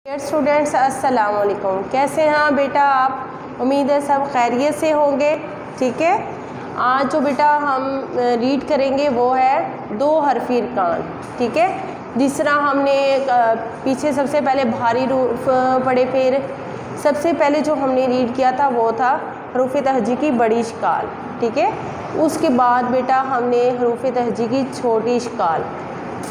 Dear students, अस्सलाम वालेकुम। कैसे हैं बेटा आप? उम्मीद है सब खैरियत से होंगे। ठीक है, आज जो बेटा हम रीड करेंगे वो है दो हरफी अरकान। ठीक है, जिस तरह हमने पीछे सबसे पहले भारी रूफ पढ़े, फिर सबसे पहले जो हमने रीड किया था वो था हरूफ तहजी की बड़ी शिकाल। ठीक है, उसके बाद बेटा हमने हरूफ तहजी की छोटी शिकाल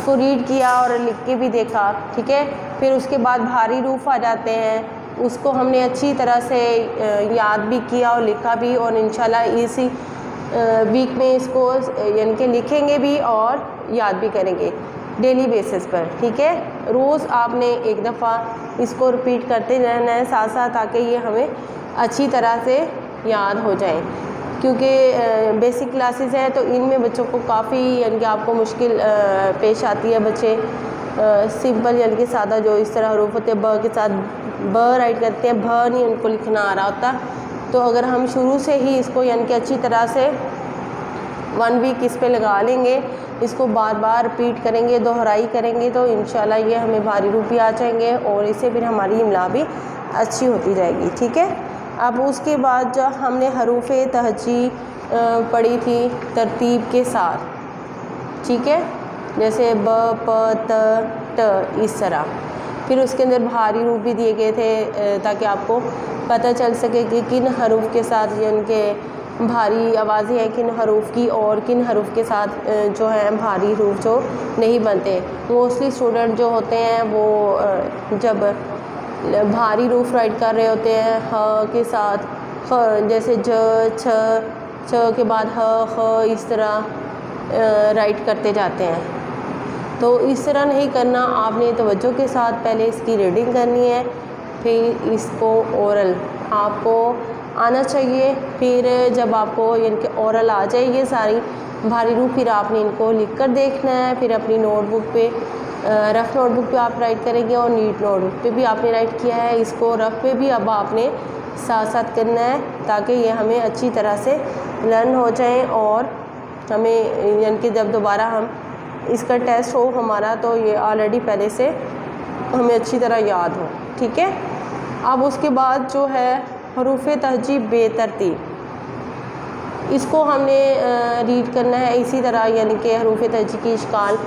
को रीड किया और लिख के भी देखा। ठीक है, फिर उसके बाद भारी रूफ आ जाते हैं, उसको हमने अच्छी तरह से याद भी किया और लिखा भी, और इंशाल्लाह इसी वीक में इसको यानी कि लिखेंगे भी और याद भी करेंगे डेली बेसिस पर। ठीक है, रोज़ आपने एक दफ़ा इसको रिपीट करते रहना है साथ साथ, ताकि ये हमें अच्छी तरह से याद हो जाए। क्योंकि बेसिक क्लासेस हैं तो इनमें बच्चों को काफ़ी यानी कि आपको मुश्किल पेश आती है। बच्चे सिंपल यानी कि सादा जो इस तरह हरूफ होते हैं, ब के साथ ब राइट करते हैं, भ नहीं उनको लिखना आ रहा होता। तो अगर हम शुरू से ही इसको यानी कि अच्छी तरह से 1 वीक इस पे लगा लेंगे, इसको बार बार रिपीट करेंगे, दोहराई करेंगे, तो इंशाल्लाह ये हमें भारी रूप भी आ जाएंगे और इससे फिर हमारी इमला भी अच्छी होती जाएगी। ठीक है, अब उसके बाद जो हमने हरूफ तहजी पढ़ी थी तरतीब के साथ। ठीक है, जैसे ब प त ट इस तरह। फिर उसके अंदर भारी रूप भी दिए गए थे ताकि आपको पता चल सके कि किन हरूफ के साथ यानी कि भारी आवाज़ें हैं किन हरूफ की, और किन हरूफ के साथ जो है भारी रूप जो नहीं बनते। मोस्टली स्टूडेंट जो होते हैं वो जब भारी रूफ राइट कर रहे होते हैं ह के साथ, ख जैसे ज छ के बाद ह ख इस तरह राइट करते जाते हैं। तो इस तरह नहीं करना, आपने तवज्जो के साथ पहले इसकी रीडिंग करनी है, फिर इसको ओरल आपको आना चाहिए। फिर जब आपको यानी कि ओरल आ जाए ये सारी भारी रूप, फिर आपने इनको लिख कर देखना है। फिर अपनी नोटबुक पे रफ़ नोटबुक पे आप राइट करेंगे और नीट नोटबुक पे भी आपने राइट किया है, इसको रफ़ पे भी अब आपने साथ साथ करना है, ताकि ये हमें अच्छी तरह से लर्न हो जाए और हमें यानी कि जब दोबारा हम इसका टेस्ट हो हमारा, तो ये ऑलरेडी पहले से हमें अच्छी तरह याद हो। ठीक है, अब उसके बाद जो है हरूफ तहजी बेतरतीब, इसको हमने रीड करना है इसी तरह, यानी कि हरूफ तहजी की शिकाल।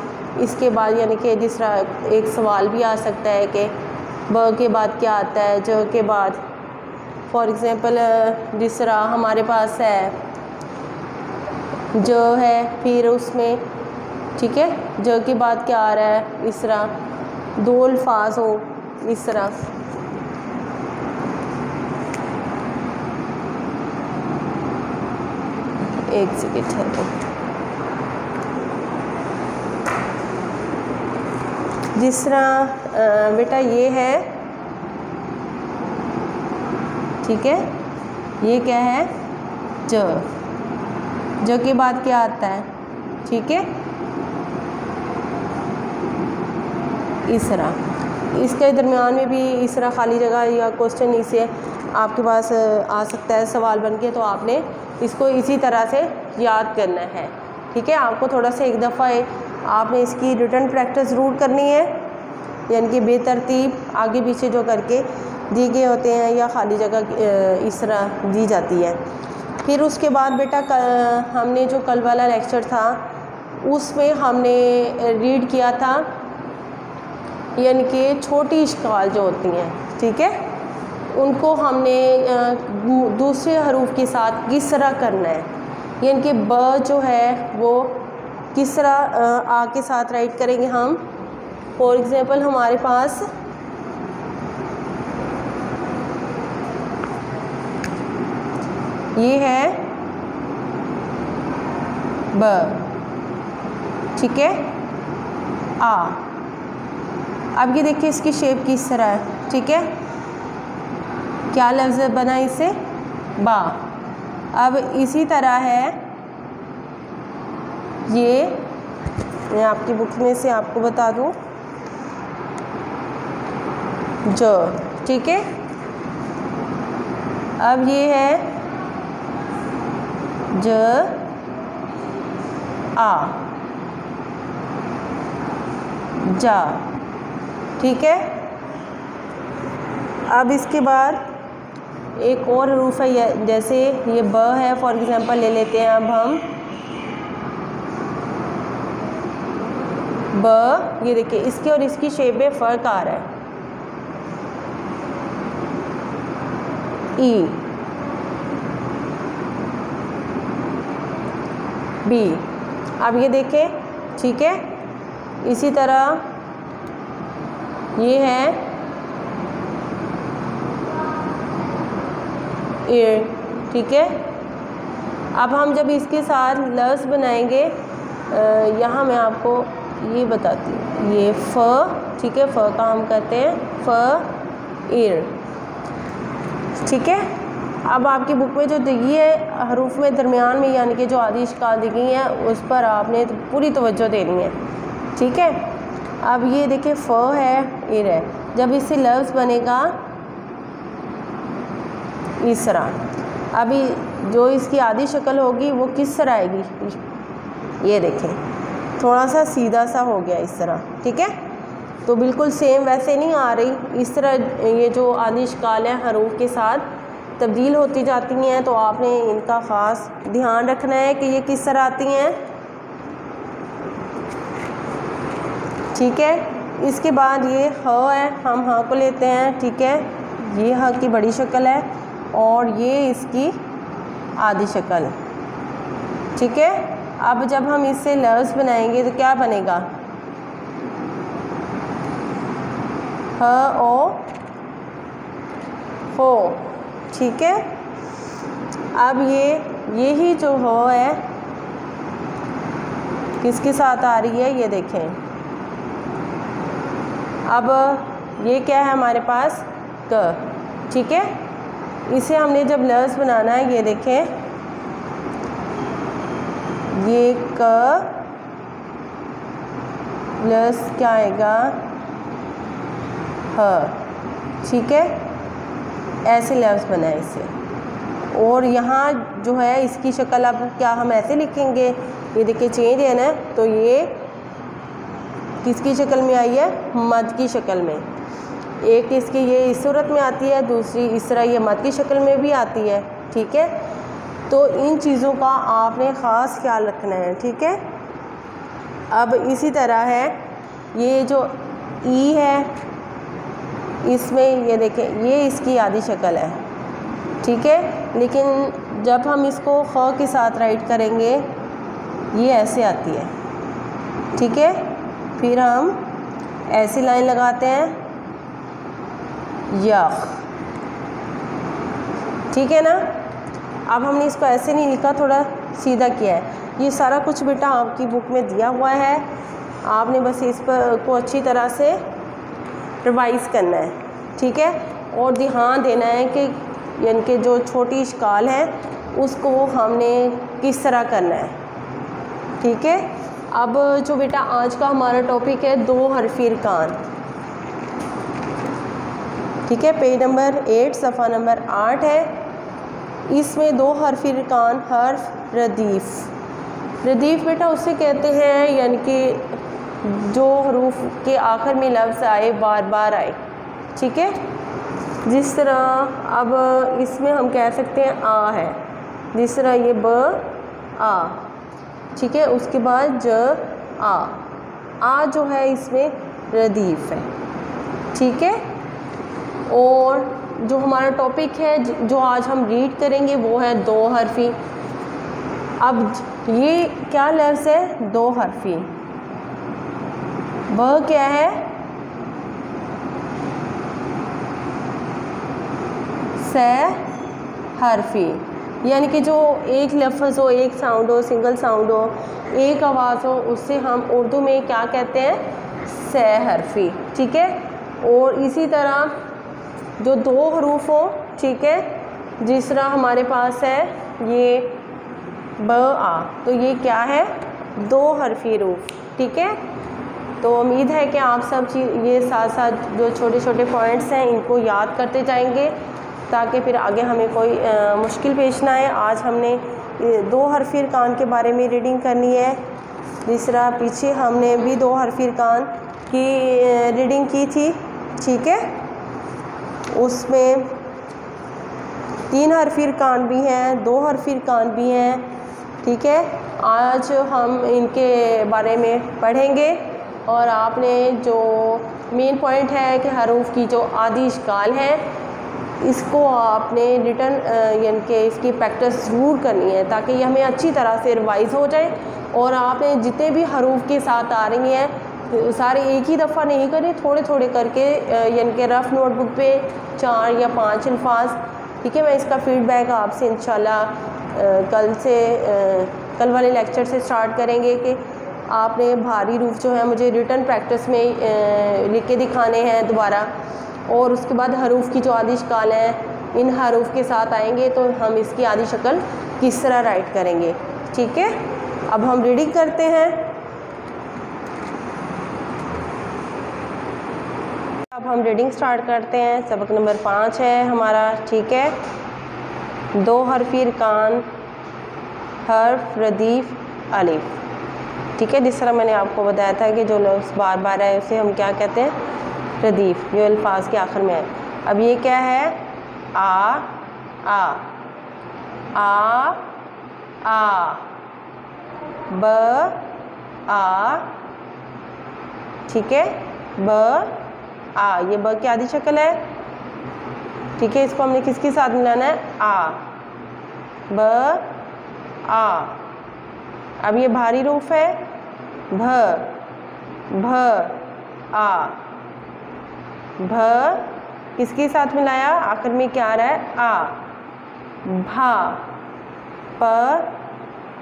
इसके बाद यानी कि जिस तरह एक सवाल भी आ सकता है कि ब के बाद क्या आता है, ज के बाद, फॉर एग्ज़ाम्पल जिस तरह हमारे पास है ज है, फिर उसमें ठीक है ज के बाद क्या आ रहा है, इस तरह दो अल्फाज हो इस तरह। एक सेकेंड है, जिस तरह बेटा ये है, ठीक है, ये क्या है ज के बाद क्या आता है, ठीक है, इस तरह। इसके दरमियान में भी इस तरह खाली जगह या क्वेश्चन इसे आपके पास आ सकता है सवाल बन के, तो आपने इसको इसी तरह से याद करना है। ठीक है, आपको थोड़ा सा एक दफ़ा आपने इसकी रिटर्न प्रैक्टिस ज़रूर करनी है, यानी कि बेतरतीब आगे पीछे जो करके दिए गए होते हैं या खाली जगह इस तरह दी जाती है। फिर उसके बाद बेटा हमने जो कल वाला लेक्चर था उसमें हमने रीड किया था यानी कि छोटी इश्काल जो होती हैं, ठीक है, उनको हमने दूसरे हरूफ के साथ किस तरह करना है, यानी कि ब जो है वो किस तरह आ के साथ राइट करेंगे हम। फॉर एग्ज़ाम्पल हमारे पास ये है ब, ठीक है, आ। अब ये देखिए इसकी शेप किस तरह है, ठीक है, क्या लफ्ज़ बना इससे, बा। अब इसी तरह है ये, मैं आपकी बुक में से आपको बता दूं, ज, ठीक है। अब ये है ज आ, जा, ठीक है। अब इसके बाद एक और हरूफ है, जैसे ये ब है फॉर एग्ज़ाम्पल ले लेते हैं अब हम ब, ये देखिए इसके और इसकी शेप में फ़र्क आ रहा है। ई, बी, अब ये देखें, ठीक है। इसी तरह ये है ए, ठीक है। अब हम जब इसके साथ लफ्ज़ बनाएंगे, यहाँ मैं आपको ये बताती हूँ, ये फ, ठीक है, फ का हम कहते हैं फ ईर, ठीक है। अब आपकी बुक में जो दी है हरूफ में दरमियान में यानी कि जो आदि इश्काल दी गई है उस पर आपने पूरी तवज्जो देनी है, ठीक है। अब ये देखिए फ है ईर है, जब इससे लफ्ज़ बनेगा इस तरह। अभी जो इसकी आधी शक्ल होगी वो किस तरह आएगी, ये देखें थोड़ा सा सीधा सा हो गया इस तरह, ठीक है। तो बिल्कुल सेम वैसे नहीं आ रही, इस तरह ये जो आदि इश्काल है हरूफ के साथ तब्दील होती जाती हैं, तो आपने इनका ख़ास ध्यान रखना है कि ये किस तरह आती हैं, ठीक है। इसके बाद ये ह है, हम ह को लेते हैं, ठीक है। ये ह की बड़ी शक्ल है और ये इसकी आधी शक्ल, ठीक है। अब जब हम इससे लफ्ज़ बनाएंगे तो क्या बनेगा, ह ओ हो, ठीक है। अब यही जो हो है किसके साथ आ रही है, ये देखें। अब ये क्या है हमारे पास, क, ठीक है। इसे हमने जब लफ्ज़ बनाना है, ये देखें ये क प्लस क्या आएगा, ह, ठीक है। ऐसे लफ्ज़ बनाए इसे। और यहाँ जो है इसकी शक्ल अब क्या हम ऐसे लिखेंगे, ये देखिए चेंज है ना, तो ये किसकी शक्ल में आई है, मद की शक्ल में। एक इसकी ये इस सूरत में आती है, दूसरी इस तरह ये मद की शक्ल में भी आती है, ठीक है। तो इन चीज़ों का आपने ख़ास ख्याल रखना है, ठीक है। अब इसी तरह है ये जो ई है, इसमें ये देखें ये इसकी आधी शक्ल है, ठीक है। लेकिन जब हम इसको ख के साथ राइट करेंगे ये ऐसे आती है, ठीक है। फिर हम ऐसी लाइन लगाते हैं या, ठीक है ना। अब हमने इसको ऐसे नहीं लिखा, थोड़ा सीधा किया है। ये सारा कुछ बेटा आपकी बुक में दिया हुआ है, आपने बस इस पर को अच्छी तरह से रिवाइज़ करना है, ठीक है। और ध्यान देना है कि यानी कि जो छोटी इश्काल है उसको हमने किस तरह करना है, ठीक है। अब जो बेटा आज का हमारा टॉपिक है दो हरफी अरकान, ठीक है। पेज नंबर 8 सफ़ा नंबर 8 है। इसमें दो हरफी अरकान, हर्फ रदीफ़। रदीफ़ बेटा उसे कहते हैं यानी कि जो हरूफ के आखिर में लफ्ज़ आए बार बार आए, ठीक है। जिस तरह अब इसमें हम कह सकते हैं आ है, जिस तरह ये ब आ, ठीक है। उसके बाद ज आ जो है इसमें रदीफ़ है, ठीक है। और जो हमारा टॉपिक है जो आज हम रीड करेंगे वो है दो हरफी। अब ये क्या लफ्ज़ है, दो हरफी। ब क्या है, से हरफी, यानी कि जो एक लफ्ज़ हो, एक साउंड हो, सिंगल साउंड हो, एक आवाज़ हो, उससे हम उर्दू में क्या कहते हैं, से हरफी, ठीक है। और इसी तरह जो दो हरूफ हो, ठीक है, जिस तरह हमारे पास है ये ब आ, तो ये क्या है, दो हरफी हरूफ, ठीक है। तो उम्मीद है कि आप सब ये साथ साथ जो छोटे छोटे पॉइंट्स हैं इनको याद करते जाएंगे ताकि फिर आगे हमें कोई मुश्किल पेश ना आए। आज हमने दो हरफी अरकान के बारे में रीडिंग करनी है, जिस तरह पीछे हमने भी दो हरफी अरकान की रीडिंग की थी, ठीक है। उसमें 3 हरफी अरकान भी हैं, 2 हरफी अरकान भी हैं। ठीक है, आज हम इनके बारे में पढ़ेंगे और आपने जो मेन पॉइंट है कि हरूफ की जो आदि इश्काल है इसको आपने रिटर्न यानी कि इसकी प्रैक्टिस ज़रूर करनी है ताकि ये हमें अच्छी तरह से रिवाइज हो जाए। और आपने जितने भी हरूफ के साथ आ रही हैं सारे एक ही दफ़ा नहीं करने, थोड़े थोड़े करके यानी कि रफ़ नोटबुक पे 4 या 5 अल्फाज। ठीक है, मैं इसका फ़ीडबैक आपसे इंशाल्लाह कल वाले लेक्चर से स्टार्ट करेंगे कि आपने भारी रूफ जो है मुझे रिटर्न प्रैक्टिस में लिख के दिखाने हैं दोबारा। और उसके बाद हरूफ की जो आदि इश्काल है इन हरूफ के साथ आएंगे तो हम इसकी आदि शक्ल किस तरह राइट करेंगे। ठीक है, अब हम रीडिंग करते हैं। अब हम रीडिंग स्टार्ट करते हैं। सबक नंबर 5 है हमारा। ठीक है, 2 हरफी अरकान, हर्फ, रदीफ, अलिफ। ठीक है, जिस तरह मैंने आपको बताया था कि जो लफ्ज़ बार बार है उसे हम क्या कहते हैं, रदीफ, जो अल्फाज के आखिर में है। अब ये क्या है, आ आ आ आ, ब आ। ठीक है, ब आ, ये ब की आदि शक्ल है। ठीक है, इसको हमने किसके साथ मिलाना है, आ, ब आ। अब ये भारी रूफ है, भ भ आ, भ किसके साथ मिलाया, आखिर में क्या आ रहा है, आ, भा, प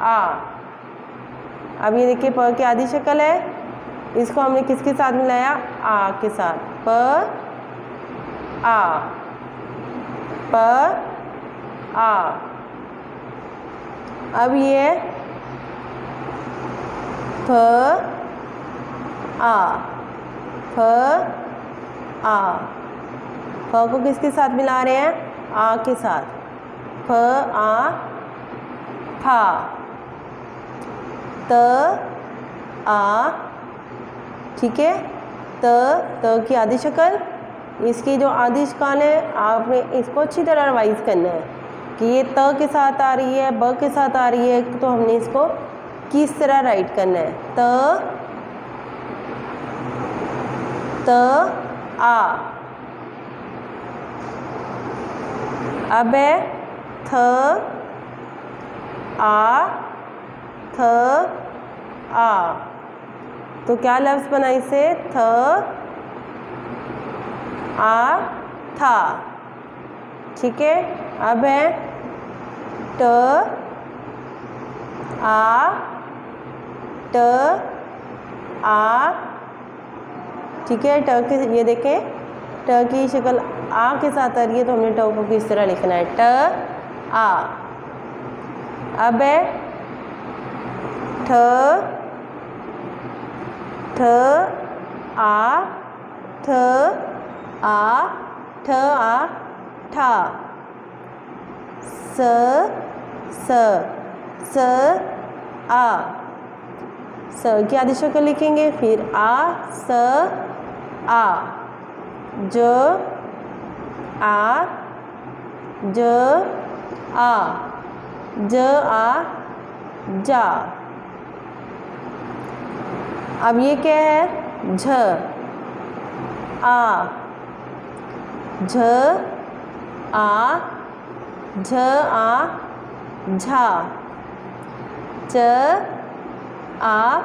आ। अब ये देखिए प की आदि शक्ल है, इसको हमने किसके साथ मिलाया, आ के साथ, प आ, प आ। अब ये फ आ, फ आ, फ को किसके साथ मिला रहे हैं, आ के साथ, फ आ, फा, त आ। ठीक है, त की आदि शक्ल, इसकी जो आदि इश्काल है आपने इसको अच्छी तरह रिवाइज करना है कि ये त के साथ आ रही है, ब के साथ आ रही है, तो हमने इसको किस तरह राइट करना है, त आ। अब है थ आ, थ आ, तो क्या लफ्ज़ बना इसे, थ आ था। ठीक है, अब है ट आ, ट आ। ठीक है, ट के ये देखें ट की शक्ल आ के साथ आ रही है, तो हमने ट को किस तरह लिखना है, ट आ। अब है ठ ठ आ, ठ आ, ठ आ, ठा। स आ, स की आदि शक्ल लिखेंगे, फिर आ, स आ। ज आ, ज आ, ज आ, जा। अब ये क्या है, झ आ, झ आ, झ आ, झा। च आ,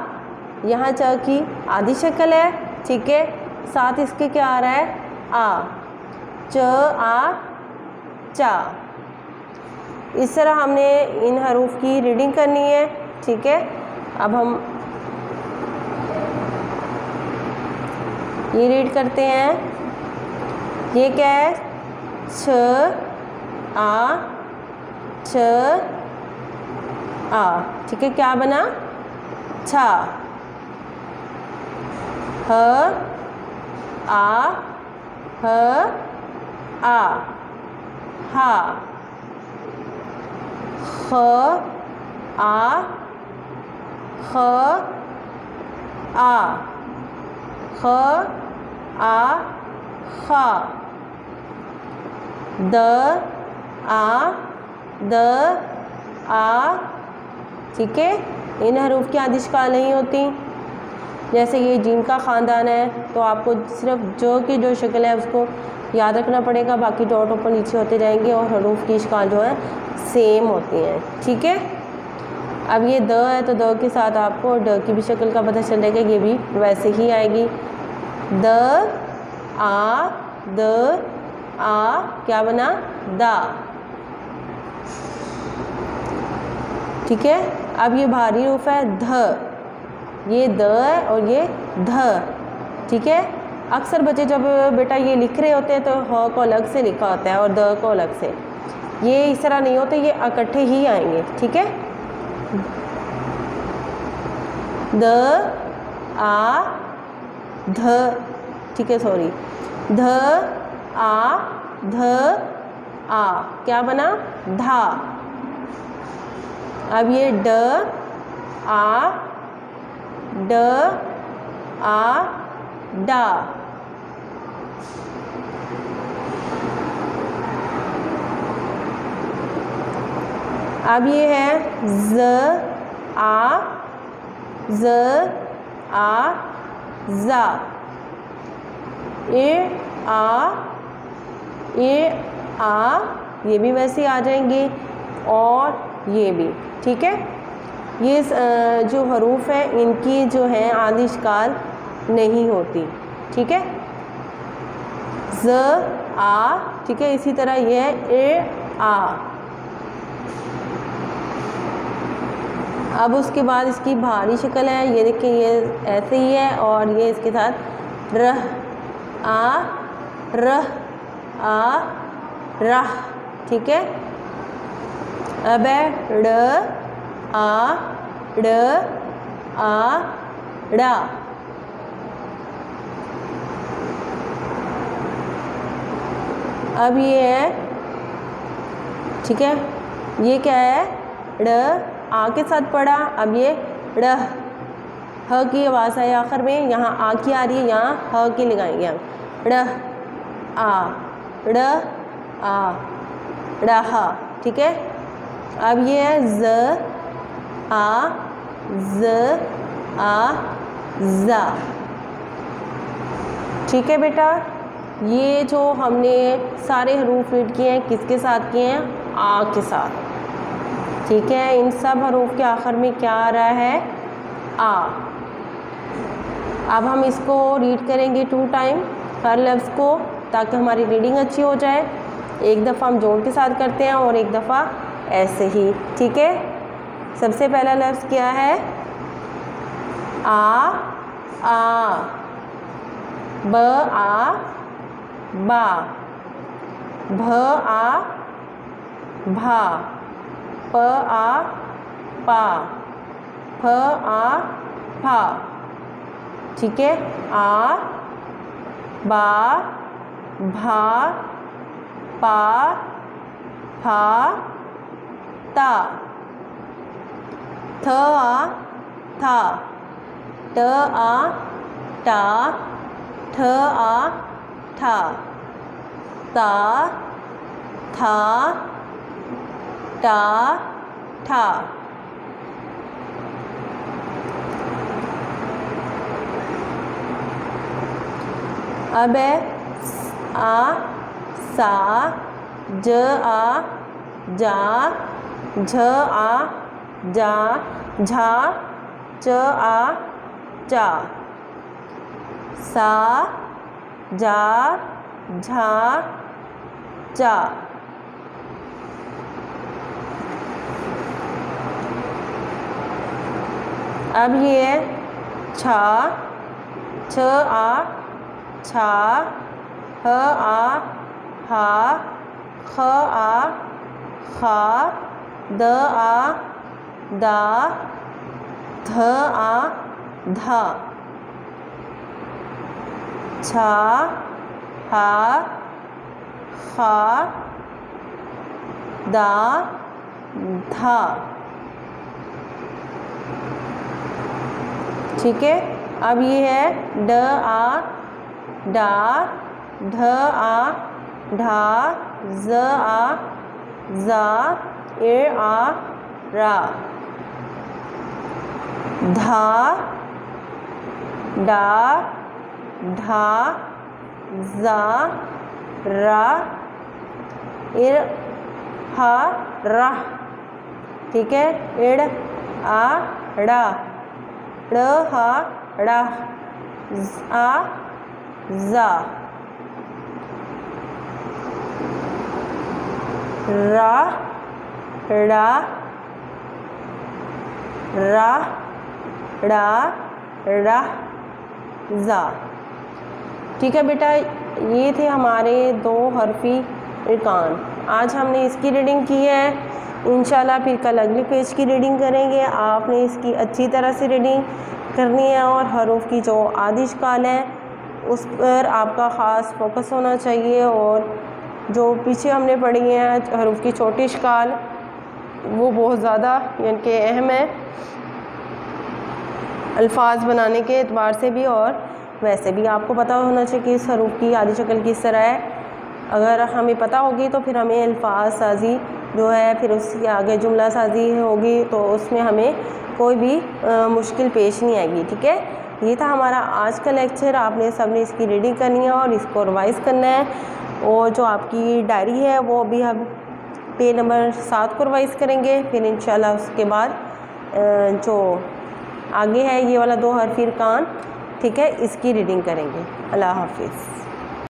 यहाँ च की आदि शक्ल है। ठीक है, साथ इसके क्या आ रहा है, आ, च आ, चा। इस तरह हमने इन हरूफ की रीडिंग करनी है। ठीक है, अब हम ये रीड करते हैं। ये क्या है, छ आ, छ आ। ठीक है, क्या बना, छा। ह आ, ह आ, हा। ख आ, ख आ, ख आ, खा। द आ द आ, ठीक है। इन हरूफ की आदिश काल नहीं होती। जैसे ये जीम का ख़ानदान है तो आपको सिर्फ जो की जो शक्ल है उसको याद रखना पड़ेगा, बाकी डॉट ऊपर नीचे होते जाएंगे और हरूफ की इश्काल जो है सेम होती हैं, ठीक है। अब ये द है तो द के साथ आपको ड की भी शक्ल का पता चल जाएगा, ये भी वैसे ही आएगी। द आ क्या बना, दा, ठीक है। अब ये भारी रूफ है ध, ये द है और ये ध, ठीक है। अक्सर बच्चे जब बेटा ये लिख रहे होते हैं तो ह को अलग से लिखा होता है और द को अलग से, ये इस तरह नहीं होते, ये इकट्ठे ही आएंगे, ठीक है। द आ ध, ठीक है, सॉरी, ध आ ध आ क्या बना, धा। अब ये ड आ डा, अब ये है ज आ जा, ए आ, ये भी वैसे आ जाएंगे और ये भी, ठीक है। ये जो हरूफ है इनकी जो है आदिश काल नहीं होती, ठीक है। ज आ, ठीक है। इसी तरह ये है ए आ। अब उसके बाद इसकी भारी शक्ल है, ये देखिए, ये ऐसे ही है और ये इसके साथ रह आ रह, ठीक है। अब है ड आ डा, अब ये है, ठीक है। ये क्या है, ड आ के साथ पढ़ा। अब ये ड, ह की आवाज़ है आखिर में, यहाँ आ की आ रही है, यहाँ ह की लगाएंगे हम, ड आ डहा, ठीक है। अब ये है ज आ जा, ठीक है बेटा। ये जो हमने सारे हरूफ रीड किए हैं किसके साथ किए हैं, आ के साथ, ठीक है। इन सब हरूफ के आखिर में क्या आ रहा है, आ। अब हम इसको रीड करेंगे 2 टाइम हर लफ्ज़ को, ताकि हमारी रीडिंग अच्छी हो जाए। एक दफ़ा हम जोड़ के साथ करते हैं और एक दफ़ा ऐसे ही, ठीक है। सबसे पहला लफ्ज़ क्या है, आ ब आ बा, भ आ भा, प आ पा, फ आ फा, ठीक है। आ बा भा पा फा ता, थ आ था, ट आ टा, ठ आ ठा, ता था टा ठा। अब है आ सा, ज आ जा, झ आ जा, झा, च आ चा, सा जा झा चा। अब ये है छा, छ आ छा, ह आ हा, ख आ खा, द आ दा, ध आ धा, छा हा खा दा धा, ठीक है। अब ये है ड आ डा, ढ आ ढा ज आ जा ए आ रा, धा डा ढा जा रा इर हा रा, ठीक है। इड़ आ डा ड़ हा डा आ जा, रा डा रा डा ड़ा जा, ठीक है बेटा। ये थे हमारे 2 हरफी इरकान। आज हमने इसकी रीडिंग की है। इंशाल्लाह फिर कल अगले पेज की रीडिंग करेंगे। आपने इसकी अच्छी तरह से रीडिंग करनी है और हरूफ की जो आदि इश्काल है उस पर आपका ख़ास फोकस होना चाहिए, और जो पीछे हमने पढ़ी हैं हरूफ की छोटी इश्काल वो बहुत ज़्यादा यानी कि अहम है अल्फाज बनाने के एतबार से भी, और वैसे भी आपको पता होना चाहिए कि इस हरूफ की आदि शक्ल किस तरह है। अगर हमें पता होगी तो फिर हमें अल्फाज साजी जो है फिर उसके आगे जुमला साजी होगी तो उसमें हमें कोई भी मुश्किल पेश नहीं आएगी, ठीक है। ये था हमारा आज का लेक्चर। आपने सबने इसकी रीडिंग करनी है और इसको रिवाइज़ करना है, और जो आपकी डायरी है वो अभी हम पेज नंबर 7 को रिवाइज़ करेंगे। फिर इंशाल्लाह उसके बाद जो आगे है ये वाला 2 हरफी इरकान, ठीक है, इसकी रीडिंग करेंगे। अल्लाह हाफिज़।